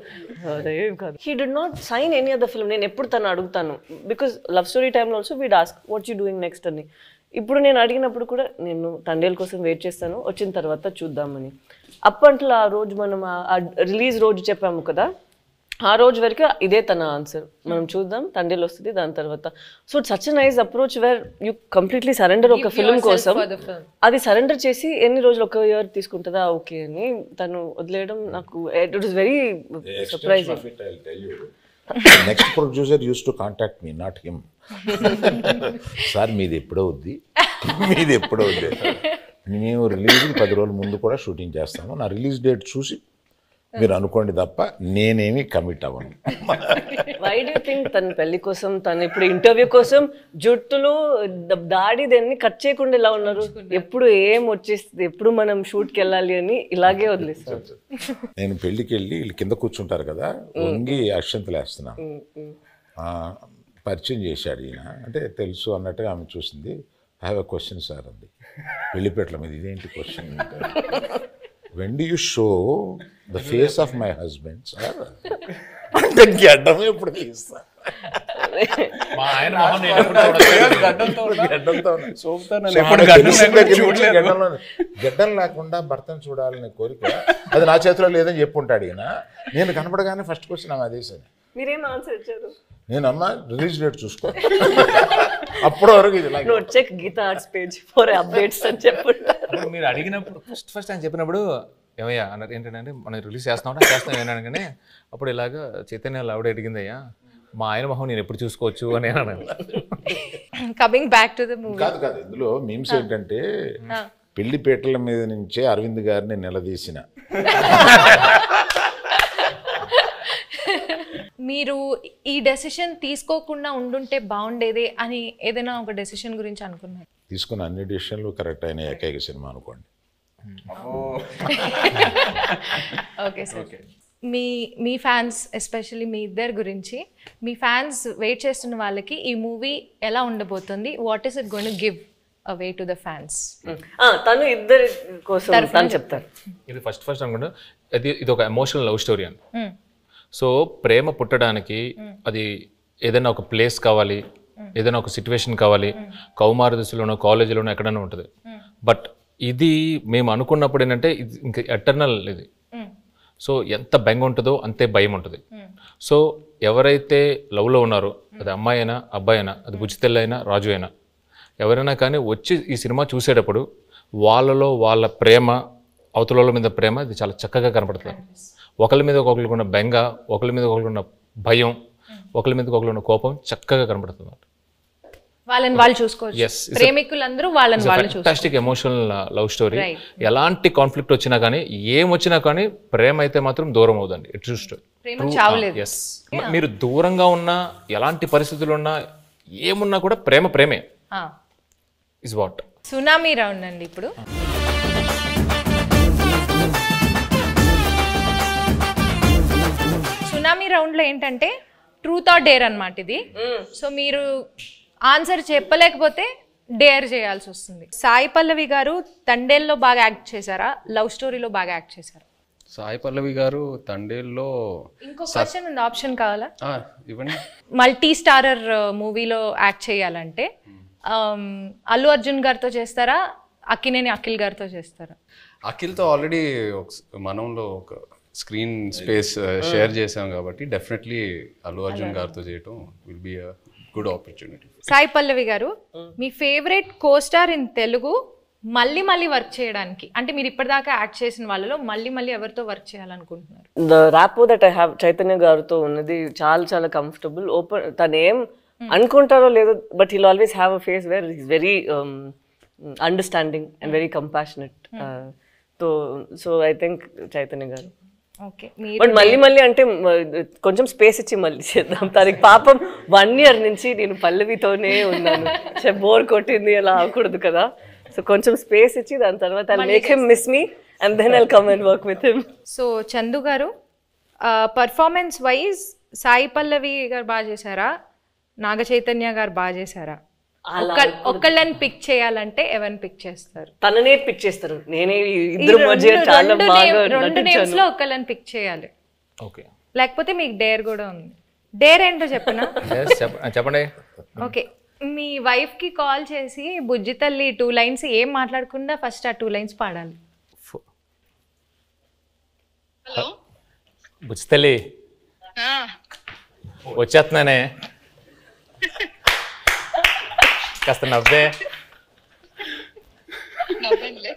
అదేం కాదు. He did not sign any other film. నేను ఎప్పుడు తను అడుగుతాను, బికాస్ లవ్ స్టోరీ టైంలో also we'd ask what you doing next అని. ఇప్పుడు నేను అడిగినప్పుడు కూడా నేను తండేల కోసం వెయిట్ చేస్తాను, వచ్చిన తర్వాత చూద్దామని. అప్పట్లో ఆ రోజు మనం ఆ రిలీజ్ రోజు చెప్పాము కదా, ఆ రోజు వరకు ఇదే తన ఆన్సర్, మనం చూద్దాం తండేలు వస్తుంది దాని తర్వాత. So such a nice approach where you completely surrender ఒక ఫిల్మ్ కోసం. అది సరెండర్ చేసి ఎన్ని రోజులు, ఒక ఇయర్ తీసుకుంటుందా ఓకే అని తను వదిలేయడం నాకు it was very surprising. Next producer use to contact me, not him. Sir మీది ఎప్పుడో వద్ది, మీది ఎప్పుడో వద్ది, మేము రిలీజ్కి 10 రోజుల ముందు కూడా షూటింగ్ చేస్తాము, నా రిలీజ్ డేట్ చూసి మీరు అనుకోండి తప్ప నేనేమి కమిట్ అవ్వను. వై డూ థింక్ తన పెళ్లి కోసం, తను ఇప్పుడు ఇంటర్వ్యూ కోసం జుట్టులు దాడి దాన్ని కట్ చేయకుండా ఇలా ఉన్నారు, ఎప్పుడు ఏం వచ్చేస్తుంది, ఎప్పుడు మనం షూట్కి వెళ్ళాలి అని ఇలాగే వదిలేస్తారు. నేను పెళ్ళికి వెళ్ళి వీళ్ళు కింద కూర్చుంటారు కదా, వంగి అక్షంతలు వేస్తున్నాను. పరిచయం చేశాడు ఈయన, అంటే తెలుసు అన్నట్టుగా ఆమె చూసింది. I have a question sir అంది, పెళ్లిపేటల మీద. ఇదేంటి question? When do you show the face of my husband sir అంటే గడ్డం ఎప్పుడు తీస్తా, గడ్డం లేకుండా భర్తను చూడాలనే కోరిక అది నా చేతిలో లేదని చెప్పుంటాడు ఈయన. నేను కనపడగానే ఫస్ట్ క్వశ్చన్ ఆమె అదేసాను. మీరేం ఆన్సర్ ఇచ్చారు? నేను అమ్మా రిలీజ్ డేట్ చూసుకో, అప్పటి వరకు check Geetha Arts page for updates అని చెప్పుంటారు. మీరు అడిగినప్పుడు ఫస్ట్ ఆయన చెప్పినప్పుడు ఏమయ్యా అన్నారు, ఏంటంటే మనం రిలీజ్ చేస్తాం ఏమన్నాను కానీ అప్పుడు ఇలాగా చైతన్య ఆవిడ అడిగిందయ్యా, మా ఆయన మొహం నేను ఎప్పుడు చూసుకోవచ్చు అని అన్నాను. Coming back to the movie. కాదు ఇందులో మీమ్స్ ఏంటంటే పెళ్లిపేటల మీద నుంచే అరవింద్ గారిని నిలదీసిన మీరు ఈ డెసిషన్ తీసుకోకుండా ఉండుంటే బాగుండేది అని ఏదైనా ఒక డెసిషన్ గురించి అనుకున్నారు? తీసుకున్న అన్ని డిసిషన్లు కరెక్ట్ అయిన ఏకైక సినిమా అనుకోండి. ఓకే సార్, మీ ఫ్యాన్స్ ఎస్పెషల్లీ మీ ఇద్దరి గురించి, మీ ఫ్యాన్స్ వెయిట్ చేస్తున్న వాళ్ళకి ఈ మూవీ ఎలా ఉండబోతుంది, what is it going to give away to the fans? తను ఇద్దరి కోసం తను చెప్తారు. ఇది ఫస్ట్ అనుకుంటా ఇది ఒక ఎమోషనల్ లవ్ స్టోరీ అని. సో ప్రేమ పుట్టడానికి అది ఏదైనా ఒక ప్లేస్ కావాలి, ఏదైనా ఒక సిచ్యువేషన్ కావాలి, కౌమార దశలోనో కాలేజీలోనో ఎక్కడైనా ఉంటుంది. బట్ ఇది మేము అనుకున్నప్పుడు ఏంటంటే ఇది ఇంకా ఎటర్నల్ ఇది. సో ఎంత బెంగ ఉంటుందో అంతే భయం ఉంటుంది. సో ఎవరైతే లవ్లో ఉన్నారో, అది అమ్మాయి అయినా అబ్బాయి అయినా, అది బుజ్జితెల్లి అయినా రాజు అయినా, ఎవరైనా కానీ వచ్చి ఈ సినిమా చూసేటప్పుడు వాళ్ళలో వాళ్ళ ప్రేమ, అవతల మీద ప్రేమ ఇది చాలా చక్కగా కనపడుతుంది. ఒకరి మీద ఒకరికి ఉన్న బెంగ, ఒకరి మీద ఒకరికి ఉన్న భయం, ఒకరి మీద ఒకరికి ఉన్న కోపం చక్కగా కనపడుతుంది. వాళ్ళని వాళ్ళు చూసుకోవచ్చు, ప్రేమికులందరూ వాళ్ళని వాళ్ళు చూసుకోవచ్చు. Fantastic emotional love story. ఎలాంటి కాన్ఫ్లిక్ట్ వచ్చినా కానీ, ఏం వచ్చినా కానీ ప్రేమ అయితే మాత్రం దూరం అవుదండి. It true story. ప్రేమ చావలేదు. ఎస్, మీరు దూరంగా ఉన్నా, ఎలాంటి పరిస్థితులు ఉన్నా, ఏమున్నా కూడా ప్రేమే ఇస్ వాట్. సునామీ రౌండ్ అండి. ఇప్పుడు సునామీ రౌండ్లో ఏంటంటే ట్రూత్ ఆర్ డేర్ అన్నమాట ఇది. సో మీరు ఆన్సర్ చెప్పలేకపోతే డేర్ చేయాల్సి వస్తుంది. సాయి పల్లవి గారు తండేల్లో బాగా యాక్ట్ చేశారా, లవ్ స్టోరీలో బాగా యాక్ట్ చేశారా? సాయి పల్లవి గారు తండేల్లో ఇంకో క్వశ్చన్ ఉంది, ఆప్షన్ కావాలా? ఇవ్వండి. మల్టీ స్టారర్ మూవీలో యాక్ట్ చేయాలంటే అల్లు అర్జున్ గారితో చేస్తారా, అక్కినేని అఖిల్ గారితో చేస్తారా? అఖిల్తో ఆల్రెడీ మనంలో ఒక స్క్రీన్ స్పేస్ షేర్ చేసాం కాబట్టి డెఫినెట్లీ అల్లు అర్జున్ గారితో చేయటం will be a good opportunity. Sai Pallavi గారు, మీ ఫేవరెట్ కోస్టార్ ఇన్ తెలుగు మళ్ళీ వర్క్ చేయడానికి, అంటే మీరు ఇప్పటిదాకా యాక్ట్ చేసిన వాళ్ళలో మళ్ళీ ఎవరితో వర్క్ చేయాలనుకుంటున్నారు? The rapport that I have Chaitanya గారితో ఉన్నది చాలా కంఫర్టబుల్. ఓపెన్, తను ఏం అనుకుంటారో లేదో, but he'll always have a face where is very understanding and very compassionate. So I think Chaitanya గారు. ఓకే, బట్ మళ్ళీ అంటే కొంచెం స్పేస్ ఇచ్చి మళ్ళీ చేద్దాం. తనకి పాపం 1 year నుంచి నేను పల్లవితోనే ఉన్నాను, బోర్ కొట్టింది, అలా అవ్వకూడదు కదా. సో కొంచెం స్పేస్ ఇచ్చి దాని తర్వాత I'll make him miss me and then I'll come and work with him. So Chandu గారు, పర్ఫార్మెన్స్ వైజ్ సాయి పల్లవి గారు బాగా చేశారా, నాగ చైతన్య గారు బాగా చేశారా? ఒక్కళ్ళని పిక్ చేయాలంటే ఎవరిని పిక్ చేస్తారు? తననే పిక్ చేస్తారు. నేనే ఇద్దరు మధ్య చాలా బాగా రెండు నేమ్స్ లో ఒక్కళ్ళని పిక్ చేయాలి. ఓకే, లేకపోతే మీకు డేర్ కూడా ఉంది. డేర్ ఏంటో చెప్పనా? చెప్పండి. ఓకే, మీ వైఫ్ కి కాల్ చేసి బుజ్జి తల్లి 2 lines ఏం మాట్లాడకుండా ఫస్ట్ ఆ 2 lines పాడాలి. హలో బుజ్జితల్లి, వచ్చేస్తున్నానే, కాస్త నవ్వే. నవ్వండి.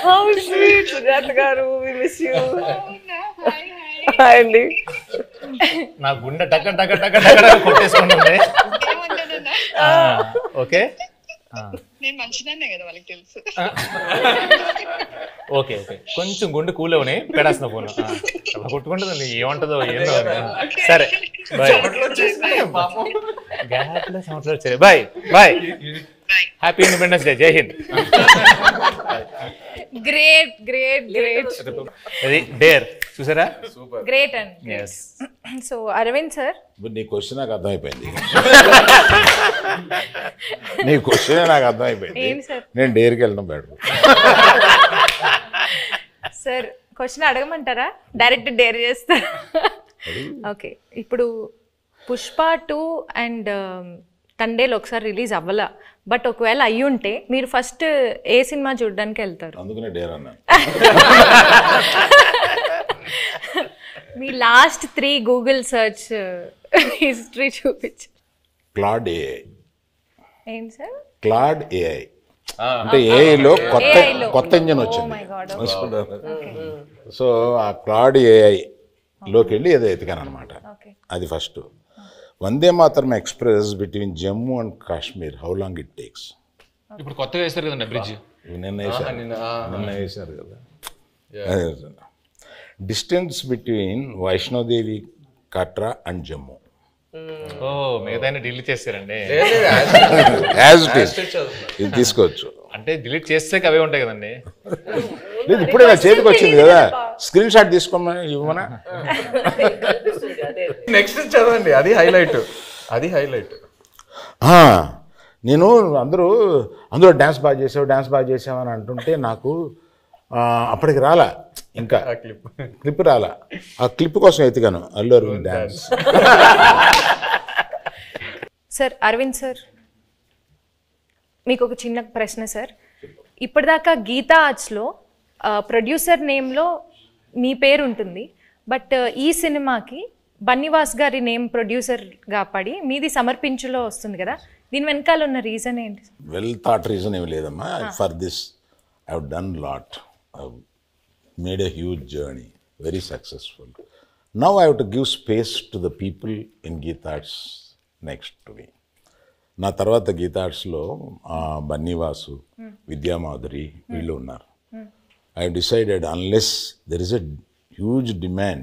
How sweet, సుజాత గారు, we miss you. హాయ్ అండి. నా గుండె టక కొట్టేసుకుంటుంది. ఓకే, నేను మంచిదాన్నే కదా, వాళ్ళకి తెలుసు. ఓకే, కొంచెం గుండె కూలవని పెడేస్తున్న ఫోన్ కొట్టుకుంటుంది, ఏమంటుందో ఏందో. సరే, bye. Bye. Happy independence day. Jai Hind. Great. అది డేర్ చూసారా? గ్రేట్ అండి. సో అరవింద్ సార్, నీ క్వశ్చన్ నాకు అర్థమైపోయింది. నీ క్వశ్చన్ నాకు అర్థమైపోయింది. నేను డేర్కి వెళ్ళడం బెటర్. సార్ క్వశ్చన్ అడగమంటారా, డైరెక్ట్ డేర్ చేస్తారా? ఓకే, ఇప్పుడు పుష్ప 2 అండ్ తండేలు ఒకసారి రిలీజ్ అవ్వాల, బట్ ఒకవేళ అయ్యి ఉంటే మీరు ఫస్ట్ ఏ సినిమా చూడడానికి వెళ్తారు? అందుకనే డేర్ అన్నా. మీ లాస్ట్ 3 గూగుల్ సర్చ్ హిస్టరీ చూపించు. Claude AI. ఏంటి సార్? క్లాడ్ ఏఐ అంటే ఏఐలో కొత్త ఇంజన్ వచ్చింది. సో ఆ క్లాడ్ ఏఐ లోకి వెళ్ళి ఏదో ఎతికాను అనమాట. అది first. Vande Mataram express between Jammu and Kashmir, how long it takes? ఇప్పుడు కొత్తగా వేస్తారు కదండి బ్రిడ్జ్. నిన్న వేశారు కదా. Distance between Vaishno Devi Katra and Jammu. ఓ మిగతా డిలీట్ చేస్తారండి. యాజ్ ఇట్ ఈస్ ఇది తీసుకోవచ్చు. అంటే డిలీట్ చేస్తే అవే ఉంటాయి కదండి. లేదు ఇప్పుడే నా చేతికి వచ్చింది కదా, స్క్రీన్ షాట్ తీసుకోమని ఇవ్వమనా. నెక్స్ట్ చదవండి, అది హైలైట్. నేను అందులో డ్యాన్స్ బాగా చేసావు అని అంటుంటే నాకు అప్పటికి రాలా, ఇంకా క్లిప్ రాలా. ఆ క్లిప్ కోసం ఎత్తిగాను Allu Aravind dance. Sir Arvind sir, మీకు ఒక చిన్న ప్రశ్న సార్. ఇప్పటిదాకా గీతా ఆర్ట్స్లో ప్రొడ్యూసర్ నేమ్లో మీ పేరు ఉంటుంది, బట్ ఈ సినిమాకి బన్నీవాస్ గారి నేమ్ ప్రొడ్యూసర్గా పడి మీది సమర్పించులో వస్తుంది కదా, దీని వెనకాల ఉన్న రీజన్ ఏంటి? వెల్ థాట్ రీజన్ ఏమి లేదమ్మా. For this I have done lot, I made a huge journey, very successful. Now I have to give space to the people in Geetha Arts next to me. నా తర్వాత గీతా ఆర్ట్స్లో బన్నీవాసు, విద్యామాధురి వీళ్ళు ఉన్నారు. I have decided unless there is a huge demand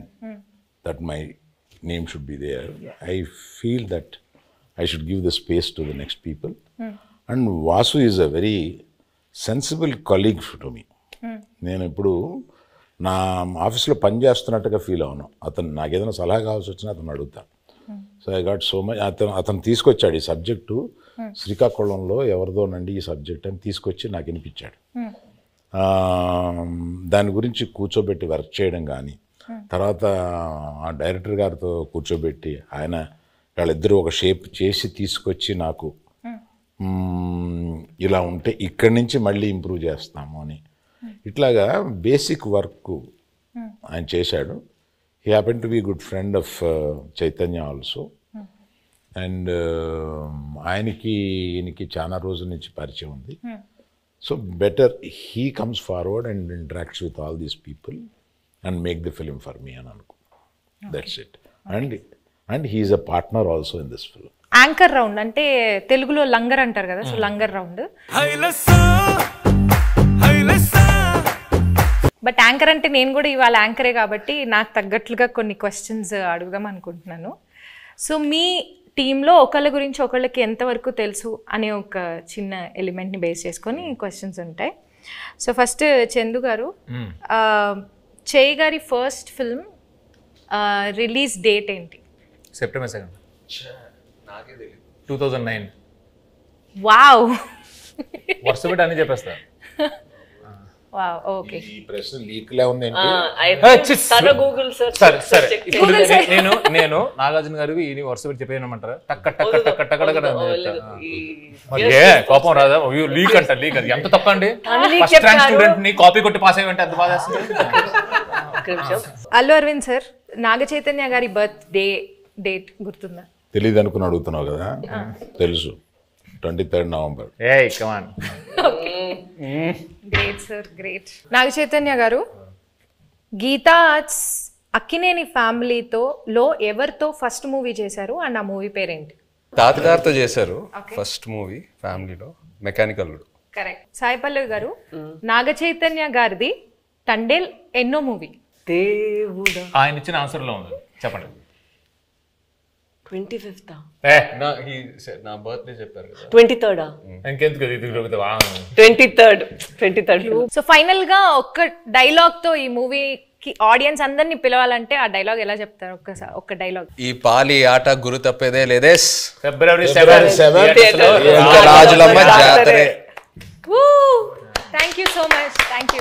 that my name should be there, I feel that I should give the space to the next people. And Vasu is a very sensible colleague to me. నేను ఇప్పుడు నా ఆఫీస్లో పని చేస్తున్నట్టుగా feel అవును. అతను నాకు ఏదైనా సలహా కావాల్సి వచ్చినా అతను అడుగుతాను. So I got so much. అతను తీసుకొచ్చాడు ఈ సబ్జెక్టు, శ్రీకాకుళంలో ఎవరిదోనండి ఈ సబ్జెక్ట్ అని తీసుకొచ్చి నాకు వినిపించాడు. దాని గురించి కూర్చోబెట్టి వర్క్ చేయడం కానీ, తర్వాత ఆ డైరెక్టర్ గారితో కూర్చోబెట్టి ఆయన వాళ్ళిద్దరూ ఒక షేప్ చేసి తీసుకొచ్చి నాకు ఇలా ఉంటే ఇక్కడి నుంచి మళ్ళీ ఇంప్రూవ్ చేస్తాము అని ఇట్లాగా బేసిక్ వర్క్ ఆయన చేశాడు. He happen to be good friend of Chaitanya also. And ఈయనకి చాలా రోజుల నుంచి పరిచయం ఉంది. So better he comes forward and interacts with all these people and make the film for me and Anku. That's it. And he is a partner also in this film. Anchor round అంటే తెలుగులో లంగర్ అంటారు కదా, so langar round. But anchor అంటే నేను కూడా ఇవాళ యాంకరే కాబట్టి నాకు తగ్గట్లుగా కొన్ని క్వశ్చన్స్ అడుగుదాం అనుకుంటున్నాను. సో మీ టీంలో ఒకళ్ళ గురించి ఒకళ్ళకి ఎంతవరకు తెలుసు అనే ఒక చిన్న ఎలిమెంట్ని బేస్ చేసుకొని క్వశ్చన్స్ ఉంటాయి. సో ఫస్ట్ చందు గారు, చేయి గారి ఫస్ట్ ఫిల్మ్ రిలీజ్ డేట్ ఏంటి? September 2nd, 2009. వావ్, వరుస పెట్టి అన్ని చెప్పేస్తా. Wow, okay. ఈ ప్రశ్న లీక్లే ఉంది. సరే ఇప్పుడు నేను నాగార్జున గారికి ఈ వరుస పెట్టి చెప్పేయమంటారా? టక్క టక్క టక్క టక్క కోపం రాదా? లీక్ అంట, లీక్ అది ఎంత తప్ప అండి. ఫస్ట్ ర్యాంక్ స్టూడెంట్ ని కాపీ కొట్టి పాస్ అయ్యంటే ఎంత బాధ వేస్తుంది. అల్లు అరవింద్ సార్, నాగ చైతన్య గారి బర్త్ డేట్ గుర్తుందా? తెలీదు అనుకుని అడుగుతున్నావు కదా, తెలుసు. 23rd November. ఏయ్ come on. Great sir, great. Naga Chaitanya గారు, గీతా ఆర్ట్స్ అక్కినేని ఫ్యామిలీతో ఎవరితో ఫస్ట్ మూవీ చేశారు అండ్ ఆ మూవీ పేరేంటి? తాతగారితో చేశారు ఫస్ట్ మూవీ ఫ్యామిలీలో, మెకానికల్. కరెక్ట్. సాయి పల్లవి గారు, నాగ చైతన్య గారిది తండేల్ ఎన్నో మూవీ? దేవుడా, ఆయన ఇచ్చిన ఆన్సర్ లో ఉంది, చెప్పండి. 25th, నా బర్త్డే చెప్పారు కదా, 23rd, ఇంకెందుకు 23rd. సో ఫైనల్ గా ఒక్క డైలాగ్ తో ఈ మూవీకి ఆడియన్స్ అందరినీ పిలవాలంటే ఆ డైలాగ్ ఎలా చెప్తారు? ఒక్క డైలాగ్. ఈ పాలి ఆట గురు తప్పేదే లేదే, February 7th రాజులమ్మ జాతరే. Thank you so much, thank you.